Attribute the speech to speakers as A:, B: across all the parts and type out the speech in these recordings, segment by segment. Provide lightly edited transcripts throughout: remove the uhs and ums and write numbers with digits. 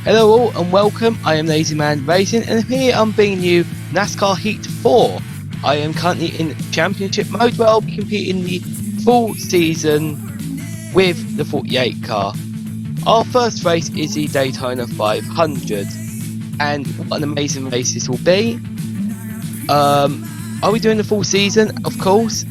A: Hello all and welcome, I am Lazymanracing and here I'm bringing you NASCAR Heat 4. I am currently in championship mode where I'll be competing the full season with the 48 car. Our first race is the Daytona 500 and what an amazing race this will be. Are we doing the full season? Of course.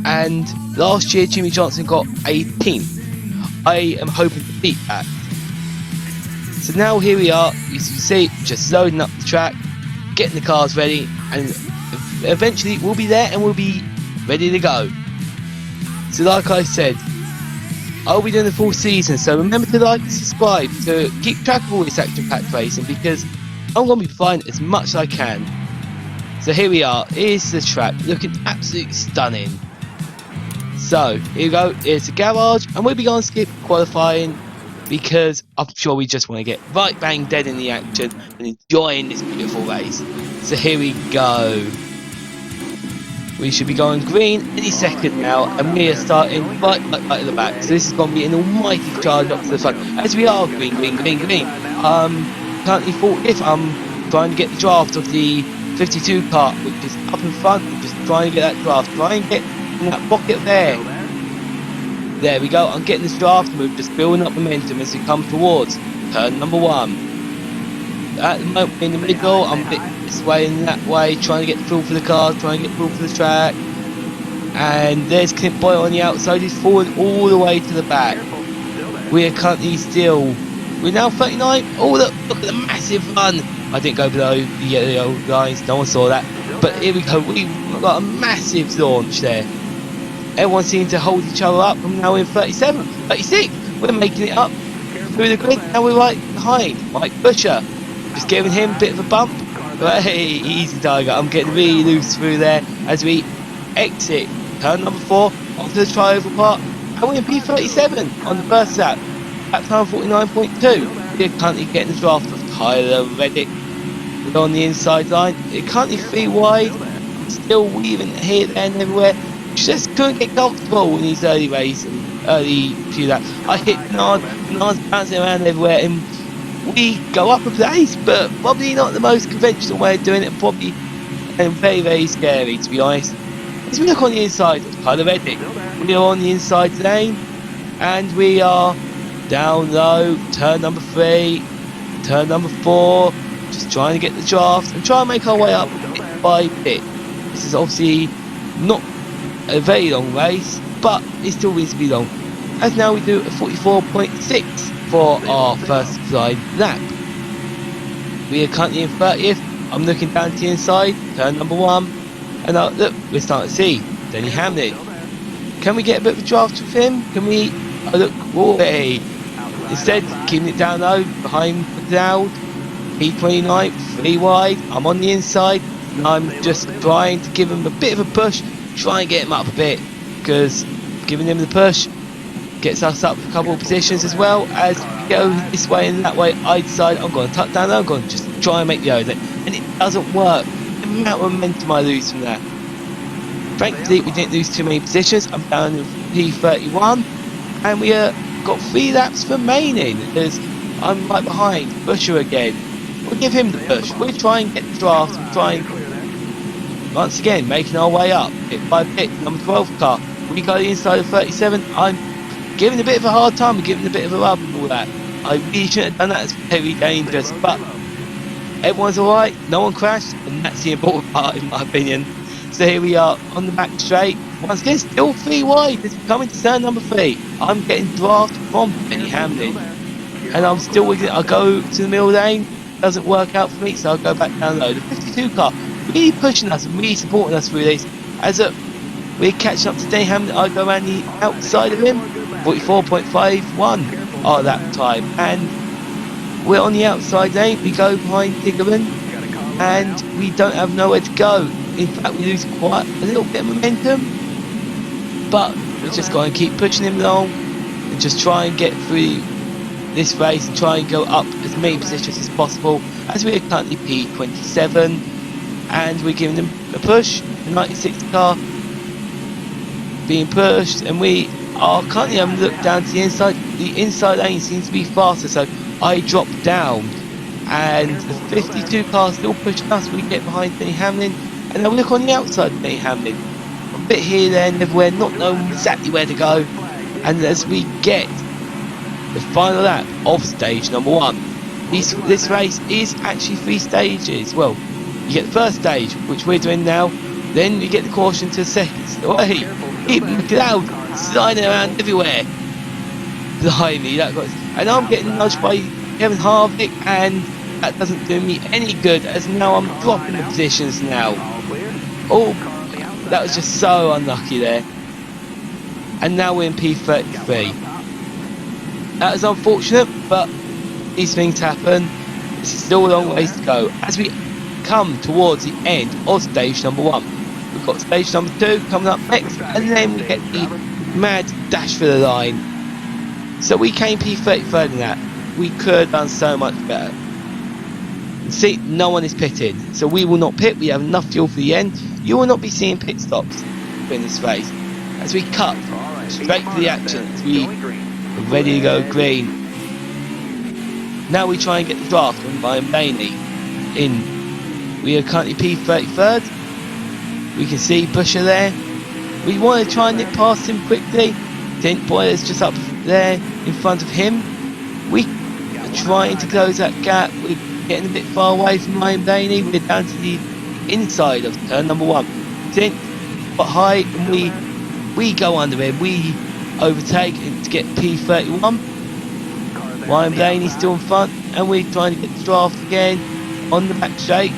A: And last year Jimmie got 18th. I am hoping to beat that. So now here we are, you can see, just loading up the track, getting the cars ready, and eventually we'll be there and we'll be ready to go. So like I said, I'll be doing the full season, so remember to like and subscribe to keep track of all this action-packed racing, because I'm going to be flying as much as I can. So here we are, here's the track, looking absolutely stunning. So here we go, here's the garage, and we'll be going to skip qualifying, because I'm sure we just want to get right bang dead in the action and enjoying this beautiful race. So here we go. We should be going green any second now, and we are starting right at the back. So this is going to be an almighty charge up to the front. As we are green. Currently 40th, I'm trying to get the draft of the 52 car, which is up in front. Just trying to get that draft. Try and get in that pocket there. There we go, I'm getting this draft move, just building up momentum as we come towards turn number 1. At the moment in the middle, I'm a bit this way and that way, trying to get through for the cars, trying to get through for the track. And there's Clint Boyle on the outside, he's falling all the way to the back. We are currently we're now 39, oh look at the massive run. I didn't go below the yellow lines, no one saw that. But here we go, we've got a massive launch there. Everyone seems to hold each other up. I'm now in 37, 36. We're making it up through the grid. Now we're right behind Mike Busher. Just giving him a bit of a bump. But hey, easy Tiger. I'm getting really loose through there as we exit turn number 4 onto the trioval part. And we're in P37 on the first lap. At time 49.2. We're currently getting the draft of Tyler Reddick. We're on the inside line. We're currently 3 wide. Still weaving here, there and everywhere. Just couldn't get comfortable in these early races, early few laps. I hit Bernard's bouncing around everywhere, and we go up a place, but probably not the most conventional way of doing it, probably very, very scary, to be honest. As we look on the inside, Tyler Reddick, we are on the inside lane, and we are down low, turn number 3, turn number 4, just trying to get the draft, and try and make our way up bit by bit. This is obviously not a very long race, but it still needs to be long, as now we do a 44.6 for our first flight lap. We are currently in 30th. I'm looking down to the inside, turn number 1, and look, we're starting to see Denny Hamlin. Can we get a bit of a draft with him? Can we? Oh look, away. Instead, keeping it down low behind McLeod, P29, 3 wide. I'm on the inside, and I'm just trying to give him a bit of a push. Try and get him up a bit, because giving him the push gets us up a couple of positions, as well as we go this way and that way. I decide I'm going to tuck down, I'm going to just try and make the over, and it doesn't work. The amount of momentum I lose from that. Thankfully we didn't lose too many positions. I'm down in P31 and we got 3 laps remaining, because I'm right behind Busher again. We'll give him the push, we'll try and get the draft, we'll try and once again making our way up bit by bit. Number 12 car, we go inside of 37. I'm giving a bit of a hard time, giving a bit of a rub and all that. I really shouldn't have done that, it's very dangerous, but everyone's alright, no one crashed, and that's the important part in my opinion. So here we are on the back straight, once again still 3 wide, it's coming to turn number 3. I'm getting draft from Denny Hamlin, and I'm still with it. I go to the middle lane, doesn't work out for me, so I'll go back down low. The 52 car really pushing us and really supporting us through this, as we're catching up to Denny Hamlin. I go around the outside of him, 44.51 at that time, and we're on the outside lane. We go behind Diggerman and we don't have nowhere to go. In fact, we lose quite a little bit of momentum, but we're just going to keep pushing him along and just try and get through this race and try and go up as many positions as possible, as we are currently P27 and we're giving them a push. The 96 car being pushed, and we are currently having a look down to the inside. The inside lane seems to be faster, so I drop down, and the 52 car still pushing us. We get behind Denny Hamlin, and then we look on the outside of Denny Hamlin. A bit here, there, and everywhere, not knowing exactly where to go. And as we get the final lap of stage number 1, this race is actually 3 stages. Well, you get the first stage, which we're doing now, then you get the caution to the second. Hey, even McLeod sliding around everywhere. Blimey, and I'm getting nudged by Kevin Harvick, and that doesn't do me any good, as now I'm dropping the positions now. Oh, that was just so unlucky there. And now we're in P33. That is unfortunate, but these things happen. This is still a long ways to go. As we come towards the end of stage number 1, we've got stage number 2 coming up next, and then we get the mad dash for the line. So we came P33 in that. We could have done so much better. See, no one is pitting, so we will not pit. We have enough fuel for the end. You will not be seeing pit stops in this race. As we cut straight to the action, as we are ready to go green. Now we try and get the draft on Ryan Blaney in. We are currently P33rd. We can see Busher there. We want to try and nick past him quickly. Dent Boyer's just up there in front of him. We are trying to close that gap. We're getting a bit far away from Ryan Blaney. We're down to the inside of turn number 1. Dent got high, and we go under him. We overtake to get P31. Ryan Blaney's still in front, and we're trying to get the draft again on the back straight.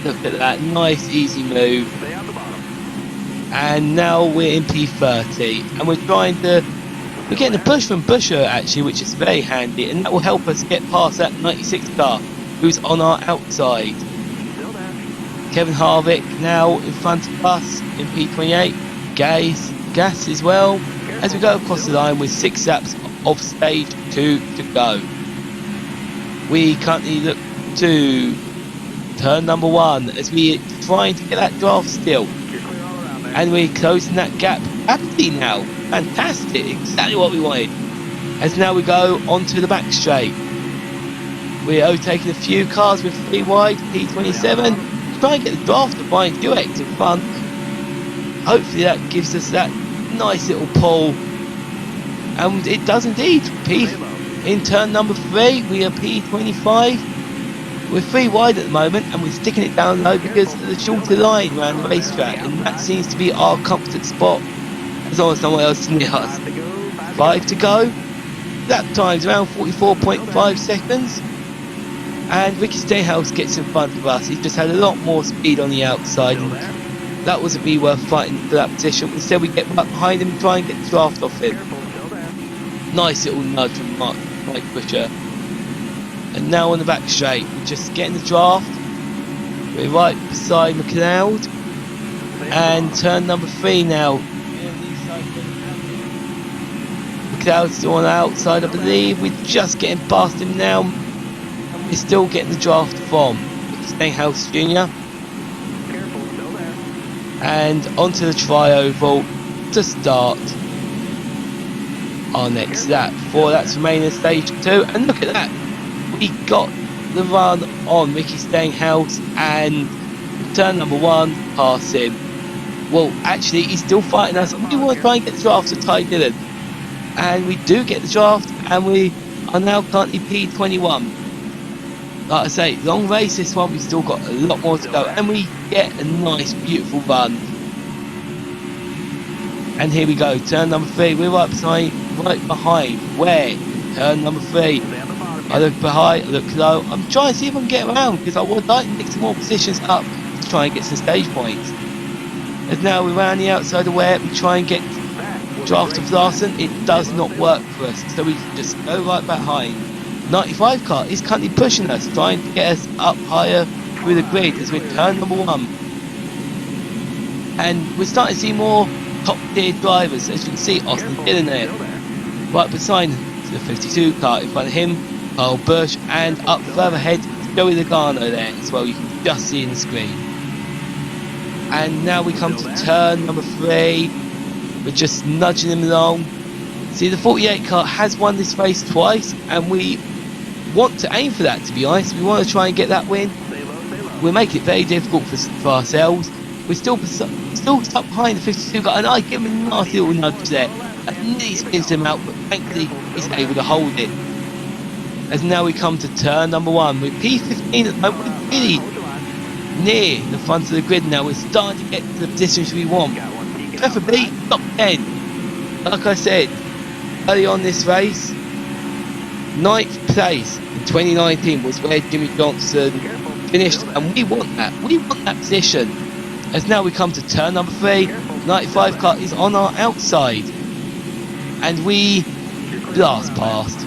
A: Look at that, nice easy move. And now we're in P30, and we're getting a push from Busher actually, which is very handy, and that will help us get past that 96 car who's on our outside. Kevin Harvick now in front of us in P28. Gas as well, as we go across the line with 6 laps of stage 2 to go. We currently look to turn number 1 as we trying to get that draft still, and we're closing that gap rapidly now. Fantastic, exactly what we wanted. As now we go onto the back straight, we're overtaking a few cars with 3 wide, P27, try and get the draft of Brian Duex in front. Hopefully that gives us that nice little pull, and it does indeed. In turn number 3, we are P25. We're 3 wide at the moment, and we're sticking it down low because of the shorter line around the racetrack, and that seems to be our comfort spot, as long as someone else is near us. 5 to go. Lap time's around 44.5 seconds, and Ricky Stenhouse gets in front of us. He's just had a lot more speed on the outside, and that wasn't really worth fighting for that position. Instead we get right behind him and try and get the draft off him. Nice little nudge from Mike Busher. And now on the back straight, we're just getting the draft. We're right beside McLeod, and turn number 3 now. McLeod's still on the outside, I believe. We're just getting past him now. We're still getting the draft from Stenhouse Jr. And onto the tri-oval to start our next lap. 4 laps remaining in stage 2, and look at that. We got the run on Ricky Stenhouse, and turn number 1 past him. Well, actually, he's still fighting us. We want to try and get the draft to Ty Dillon, and we do get the draft, and we are now currently P21. Like I say, long race this one. We've still got a lot more to go, and we get a nice, beautiful run. And here we go, turn number 3. We're right behind. Where? Turn number 3. I look behind, I look low. I'm trying to see if I can get around, because I would like to pick some more positions up to try and get some stage points. As now we're around the outside of where we try and get draft of Larson. It does not work for us, so we just go right behind. 95 car is currently pushing us, trying to get us up higher through the grid as we turn number 1. And we're starting to see more top tier drivers. As you can see, Austin Dillon there, right beside the 52 car in front of him, Kyle Busch, and up further ahead, Joey Logano there as well. You can just see in the screen. And now we come to turn number 3. We're just nudging him along. See, the 48 car has won this race twice, and we want to aim for that, to be honest. We want to try and get that win. We'll make it very difficult for ourselves. We're still stuck behind the 52 car, and I give him a nasty little nudge there. That nearly spins him out, but thankfully he's able to hold it. As now we come to turn number 1 with P15 at the moment. We're really near the front of the grid now. We're starting to get to the positions we want. Preferably top 10. Like I said early on this race, 9th place in 2019 was where Jimmie Johnson finished, and we want that. We want that position. As now we come to turn number 3, 95 car is on our outside, and we blast past.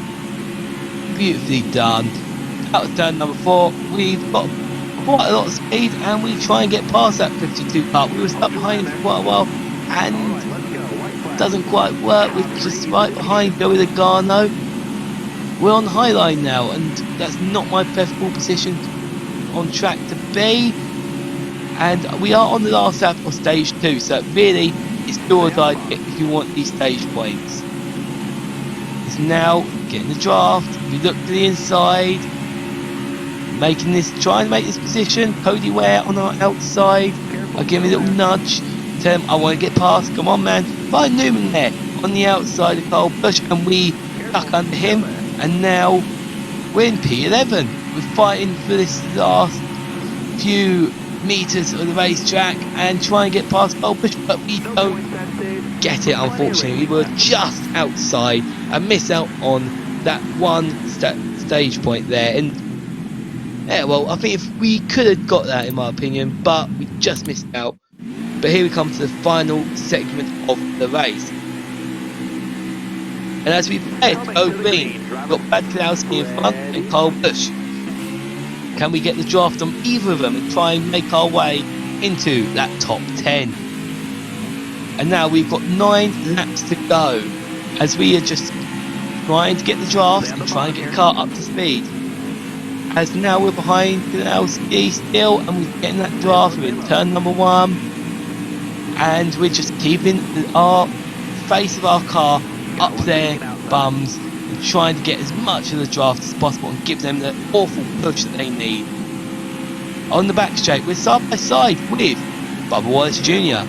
A: Beautifully done. Out of turn number 4, we've got quite a lot of speed, and we try and get past that 52 car. We were stuck behind him for quite a while, and it doesn't quite work. We're just right behind Joey Logano. We're on the high line now, and that's not my preferable position on track to be. And we are on the last lap of stage 2, so really it's do or die if you want these stage points. It's now getting the draft. We look to the inside, trying to make this position. Cody Ware on our outside. I give him a little nudge, tell him I want to get past. Come on, man. Find Newman there on the outside of Kyle Busch, and we duck under him. And now we're in P11. We're fighting for this last few meters of the racetrack and try and get past Kyle Busch, but we don't get it, unfortunately. We were just outside and miss out on that one stage point there. And yeah, well, I think if we could have got that, in my opinion, but we just missed out. But here we come to the final segment of the race. And as we prepare to go green, we've got Brad Keselowski in front and Kyle Busch. Can we get the draft on either of them and try and make our way into that top 10? And now we've got 9 laps to go as we are just trying to get the draft and trying to get the car up to speed. As now we're behind Keselowski still, and we're getting that draft. We're in turn number 1, and we're just keeping our face of our car up their bums and trying to get as much of the draft as possible and give them the awful push that they need. On the back straight, we're side by side with Bubba Wallace Jr.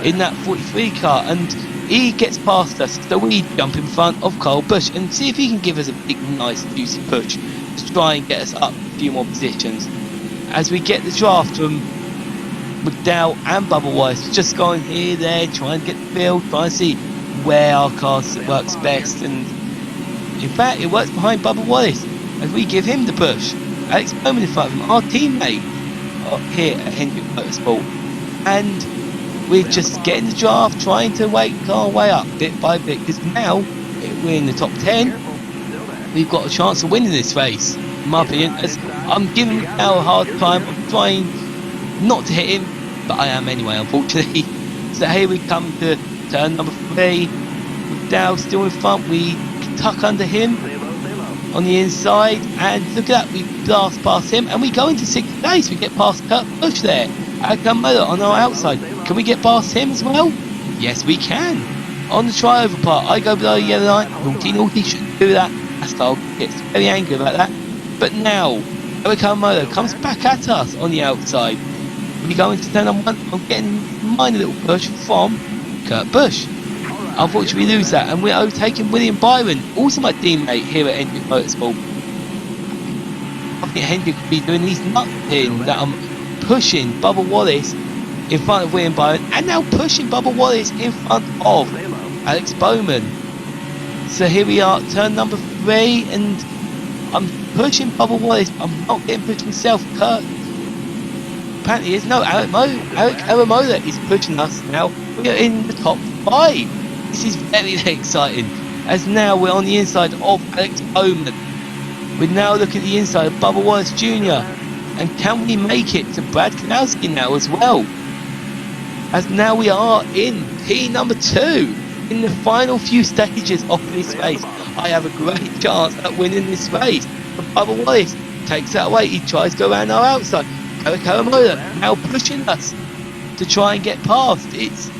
A: in that 43 car, and he gets past us, so we jump in front of Kyle Busch and see if he can give us a big, nice, juicy push to try and get us up a few more positions. As we get the draft from McDowell and Bubba Wallace, just going here, there, trying to get the field, trying to see where our car works best, and in fact it works behind Bubba Wallace as we give him the push. Alex Bowman in front of him, our teammate here at Hendrick Motorsport, and we're just getting the draft, trying to wake our way up bit by bit, because now we're in the top 10. We've got a chance of winning this race, in my opinion. As I'm giving McDowell a hard time, I'm trying not to hit him, but I am anyway, unfortunately. So here we come to turn number 3, McDowell still in front. We tuck under him on the inside, and look at that, we blast past him and we go into 6th place. We get past Kurt Busch there. Camaro on our outside. Can we get past him as well? Yes, we can. On the triover part, I go below the yellow line. Naughty, shouldn't do that. NASCAR gets very angry about that. But now, Camaro comes back at us on the outside. We go into turn number 1. I'm getting a minor little push from Kurt Busch. Unfortunately, we lose that, and we're overtaking William Byron, also my teammate here at Hendrick Motorsport. I think Hendrick could be doing these nuts here that I'm pushing Bubba Wallace in front of William Byron, and now pushing Bubba Wallace in front of Alex Bowman. So here we are, turn number 3, and I'm pushing Bubba Wallace. I'm not getting pushed myself. Kurt apparently is. No, Eric Aramola is pushing us now. We are in the top 5. This is very, very exciting, as now we're on the inside of Alex Bowman. We're now looking at the inside of Bubba Wallace Jr. And can we make it to Brad Keselowski now as well? As now we are in P number 2, in the final few stages of this race. I have a great chance at winning this race. But Bubba Wallace takes that away. He tries to go around our outside. Eric Aramola now pushing us to try and get past. It's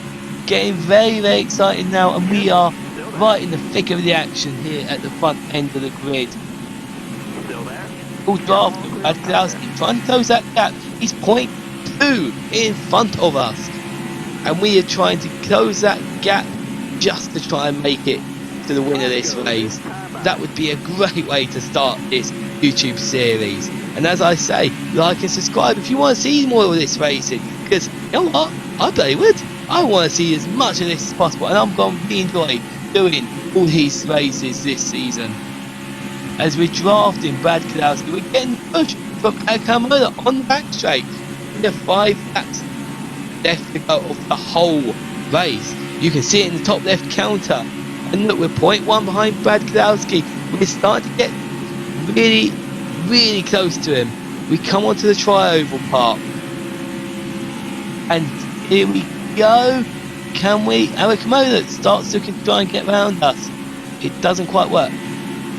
A: getting very, very exciting now, and we are right in the thick of the action here at the front end of the grid. Full draft of Brad Keselowski trying to close that gap. He's 0.2 in front of us, and we are trying to close that gap just to try and make it to the win of this race. That would be a great way to start this YouTube series. And as I say, like and subscribe if you want to see more of this racing, because you know what, I bloody would. I want to see as much of this as possible, and I'm going to be enjoying doing all these races this season. As we're drafting Brad Keselowski, we're getting pushed from Camaro on the back straight. We have 5 laps left to go of the whole race. You can see it in the top left counter. And look, we're 0.1 behind Brad Keselowski. We're starting to get really, really close to him. We come onto the tri-oval part. And here we go. Can we? Eric Mola starts looking to try and get around us. It doesn't quite work.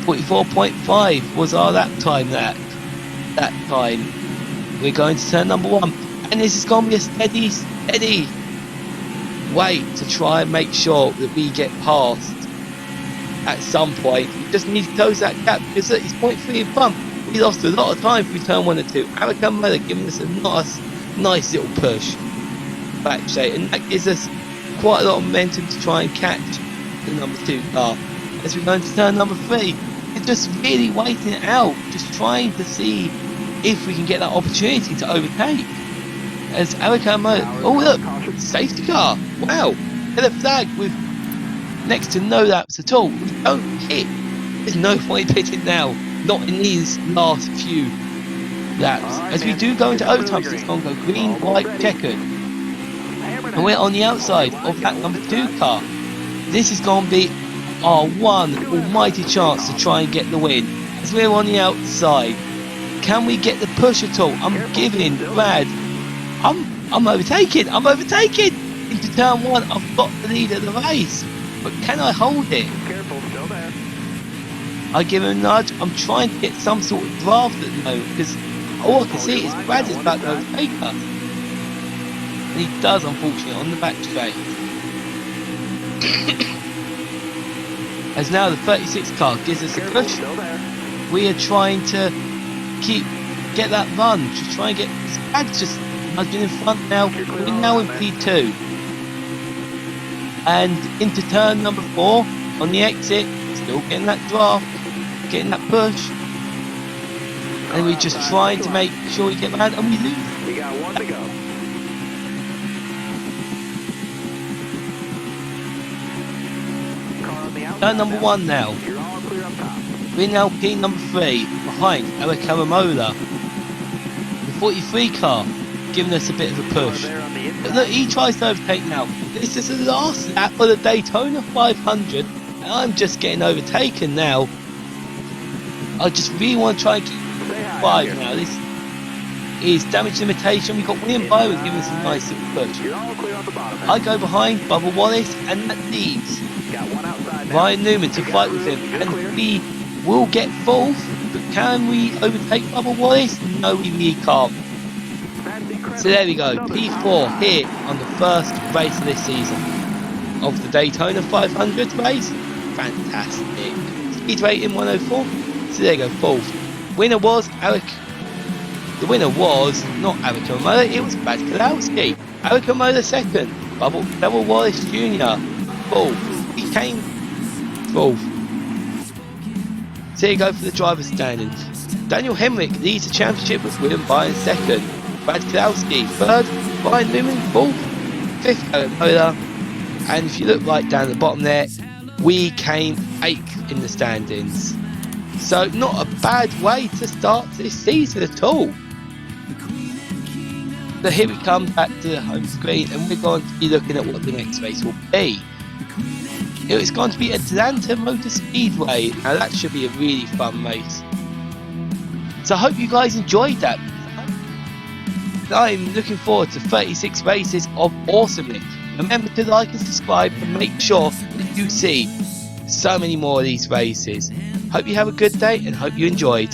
A: 44.5 was our lap time that time. We're going to turn number 1. And this is going to be a steady way to try and make sure that we get past at some point. We just need to close that gap because he's 0.3 in front. We lost a lot of time if we turn 1 and 2. Eric Mola giving us a nice little push back straight, and that gives us quite a lot of momentum to try and catch the number 2 car. As we're going to turn number 3, we're just really waiting it out, just trying to see if we can get that opportunity to overtake. As Eric Mola, oh look, safety car, wow, get a flag with next to no laps at all. We don't hit, there's no point pitting now, not in these last few laps. As we do go into overtime, so it's going to go green, white, checkered. And we're on the outside of that number 2 car. This is going to be our one almighty chance to try and get the win. As we're on the outside, can we get the push at all? I'm giving Brad. I'm overtaking. Into turn 1, I've got the lead of the race, but can I hold it? I give him a nudge. I'm trying to get some sort of draft at the moment because all I can see is Brad is about to overtake us. And he does, unfortunately, on the back straight. As now the 36 car gives us a push. We are trying to get that run, to try and get Brad's just nudging in front now. We're now in P2. And into turn number 4 on the exit, still getting that draft, getting that push. And we're just trying to make sure we get around, and we lose.
B: We got 1 to go.
A: Turn number 1 now. We're now P number 3 behind Eric Mola. The 43 car giving us a bit of a push. But look, he tries to overtake now. This is the last lap of the Daytona 500, and I'm just getting overtaken now. I just really want to try and keep 5 now. This is damage limitation. We've got William Byron giving us a nice little push. I go behind Bubba Wallace, and that leaves Ryan Newman to fight with him, and we will get 4th, but can we overtake Bubba Wallace? No, we really can't. So there we go, P4 here on the first race of this season of the Daytona 500 race. Fantastic. Speed rating 104. So there you go, 4th. Winner was Eric. The winner was not Eric Mola, it was Brad Keselowski. Eric Mola 2nd. Bubba Wallace Jr. 4th. He came 4th. So here you go for the driver's standings. Daniel Hemrick leads the championship with William Byron 2nd. Brad Keselowski 3rd. Ryan Newman 4th. 5th Eric Mola. And if you look right down the bottom there, we came 8th in the standings. So not a bad way to start this season at all. So here we come back to the home screen, and we're going to be looking at what the next race will be. It's going to be Atlanta Motor Speedway. Now that should be a really fun race. So I hope you guys enjoyed that. I'm looking forward to 36 races of awesomeness. Remember to like and subscribe and make sure that you see so many more of these races. Hope you have a good day and hope you enjoyed.